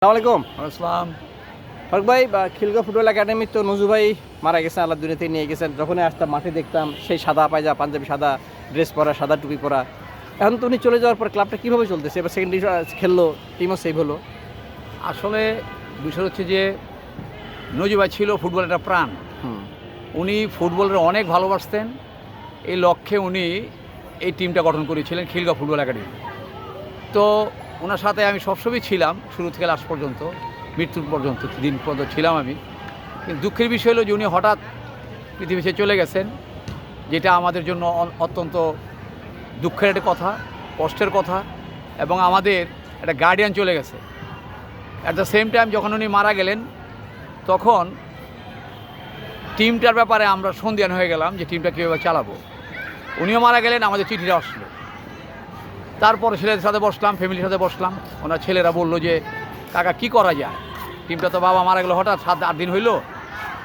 আসসালামাইকুম। আসসালাম। হক ভাই, খিলগাঁও ফুটবল একাডেমি তো নজু ভাই মারা গেছেন, আল্লাহ দুনিয়াতে নিয়ে গেছেন। যখনই আসতাম মাঠে দেখতাম সেই সাদা পায়জা পাঞ্জাবি, সাদা ড্রেস পরা, সাদা টুপি পরা। এখন তো উনি চলে যাওয়ার পর ক্লাবটা কীভাবে চলতেছে? এবার সেকেন্ড ডিভিশন খেললো, টিমও সেভ হলো। আসলে বিষয় হচ্ছে যে নজু ভাই ছিল ফুটবলের একটা প্রাণ। উনি ফুটবলের অনেক ভালোবাসতেন। এই লক্ষ্যে উনি এই টিমটা গঠন করেছিলেন খিলগাঁও ফুটবল একাডেমি। তো ওনার সাথে আমি সবসময় ছিলাম, শুরু থেকে লাস্ট পর্যন্ত, মৃত্যুর পর্যন্ত দিন পর্যন্ত ছিলাম আমি। কিন্তু দুঃখের বিষয় হলো যে উনি হঠাৎ পৃথিবী ছেড়ে চলে গেছেন, যেটা আমাদের জন্য অত্যন্ত দুঃখের একটা কথা, কষ্টের কথা। এবং আমাদের একটা গার্ডিয়ান চলে গেছে। অ্যাট দ্য সেম টাইম যখন উনি মারা গেলেন, তখন টিমটার ব্যাপারে আমরা সন্দিহান হয়ে গেলাম যে টিমটা কীভাবে চালাবো। উনিও মারা গেলেন, আমাদের চিঠিটা আসলো। তারপর ছেলেদের সাথে বসলাম, ফ্যামিলির সাথে বসলাম। ওনার ছেলেরা বললো যে কাকা কী করা যায়, টিমটা তো বাবা মারা গেলো হঠাৎ 7-8 দিন হইলো,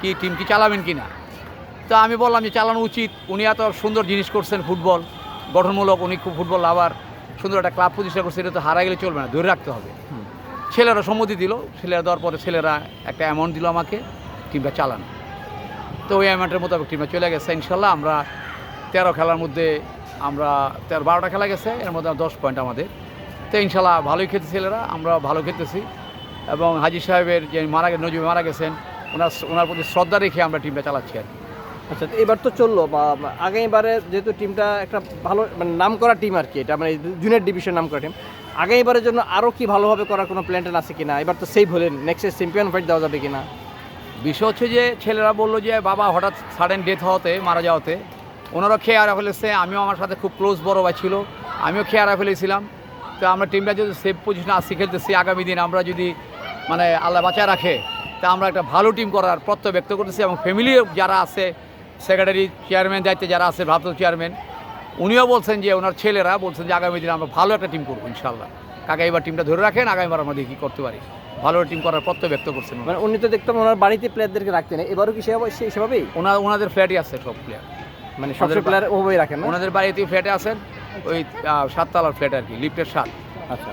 কি টিম কি চালাবেন কি না। তো আমি বললাম যে চালানো উচিত। উনি এত সুন্দর জিনিস করছেন, ফুটবল গঠনমূলক, উনি খুব ফুটবল আবার সুন্দর একটা ক্লাব প্রতিষ্ঠা করছে, এটা তো হারা গেলে চলবে না, ধরে রাখতে হবে। ছেলেরা সম্মতি দিল। ছেলেরা দেওয়ার পরে ছেলেরা একটা অ্যামাউন্ট দিল আমাকে টিমটা চালানো। তো ওই অ্যামাউন্টের মোতাবেক টিমটা চলে গেছে। ইনশাল্লাহ আমরা 13 খেলার মধ্যে আমরা 12টা খেলা গেছে, এর মধ্যে 10 পয়েন্ট আমাদের। তো ইনশাল্লাহ ভালোই খেলছে ছেলেরা, আমরা ভালো খেলতেছি। এবং হাজি সাহেবের যে নজরুল মারা গেছেন, ওনার প্রতি শ্রদ্ধা রেখে আমরা টিমটা চালাচ্ছি আর কি। আচ্ছা, এবার তো চললো, আগামীবারে যেহেতু টিমটা একটা ভালো নাম করা টিম আর কি, এটা মানে জুনিয়র ডিভিশন নাম করা টিম, আগামীবারের জন্য আরও কি ভালোভাবে করার কোনো প্ল্যান আছে কিনা? এবার তো সেভ হলেন, নেক্সট চ্যাম্পিয়ন ফাইট দেওয়া যাবে কিনা? বিষয় হচ্ছে যে ছেলেরা বললো যে বাবা হঠাৎ সাডেন ডেথ হওয়াতে, মারা যাওয়াতে ওনারা খেয়ে হারা ফেলেছে। আমিও, আমার সাথে খুব ক্লোজ বড় ভাই ছিল, আমিও খেয়ে হারা ফেলেছিলাম। তো আমরা টিমটা যদি সেভ পজিশনে আসছি খেলতেছি, আগামী দিন আমরা যদি মানে আল্লাহ বাঁচায় রাখে, তা আমরা একটা ভালো টিম করার প্রত্যয় ব্যক্ত করতেছি। এবং ফ্যামিলি যারা আছে, সেক্রেটারি, চেয়ারম্যান দায়িত্বে যারা আছে, ভারপ্রাপ্ত চেয়ারম্যান, উনিও বলছেন যে ওনার ছেলেরা বলছেন যে আগামী দিন আমরা ভালো একটা টিম করবো ইনশাল্লাহ। কাকা এবার টিমটা ধরে রাখেন, আগামীবার আমরা দেখি করতে পারি, ভালো টিম করার প্রত্যয় ব্যক্ত করছেন। মানে উনি তো দেখতাম ওনার বাড়িতে প্লেয়ারদেরকে রাখতেন, এবারও কি সেভাবেই? ওনাদের ফ্ল্যাটই আছে সব প্লেয়ার, মানে সব প্লেয়ার ওভাবেই রাখেন না? ওনাদের বাড়িতে ফ্ল্যাটে আছেন, ওই 7তলার ফ্ল্যাট আর কি, লিফটের 7। আচ্ছা,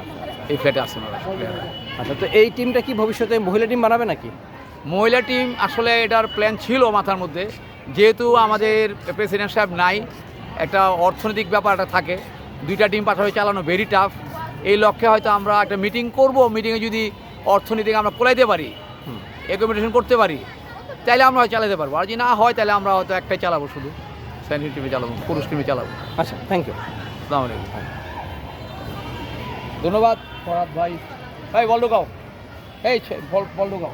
এই ফ্ল্যাটে আছেন ওরা প্লেয়াররা। আচ্ছা, তো এই টিমটা কি ভবিষ্যতে মহিলা টিম বানাবে নাকি? মহিলা টিম আসলে এটার প্ল্যান ছিল মাথার মধ্যে, যেহেতু আমাদের প্রেসিডেন্ট সাহেব নাই, একটা অর্থনৈতিক ব্যাপারটা থাকে, 2টা টিম পাশাপাশি চালানো ভেরি টাফ। এই লক্ষ্যে হয়তো আমরা একটা মিটিং করব, মিটিংয়ে যদি অর্থনীতিকে আমরা কোলাইতে পারি, অ্যাকোমোডেশন করতে পারি, তাহলে আমরা হয়তো চালাতে পারবো। আর যদি না হয় তাহলে আমরা হয়তো একটাই চালাবো, শুধু সেনিয়র টিমে চালাবো, পুরুষ টিমে চালাবো। আচ্ছা, থ্যাংক ইউ। আসসালামু আলাইকুম। ধন্যবাদ ফরহাদ ভাই। বল ঢুকাও, এই বল ঢুকাও।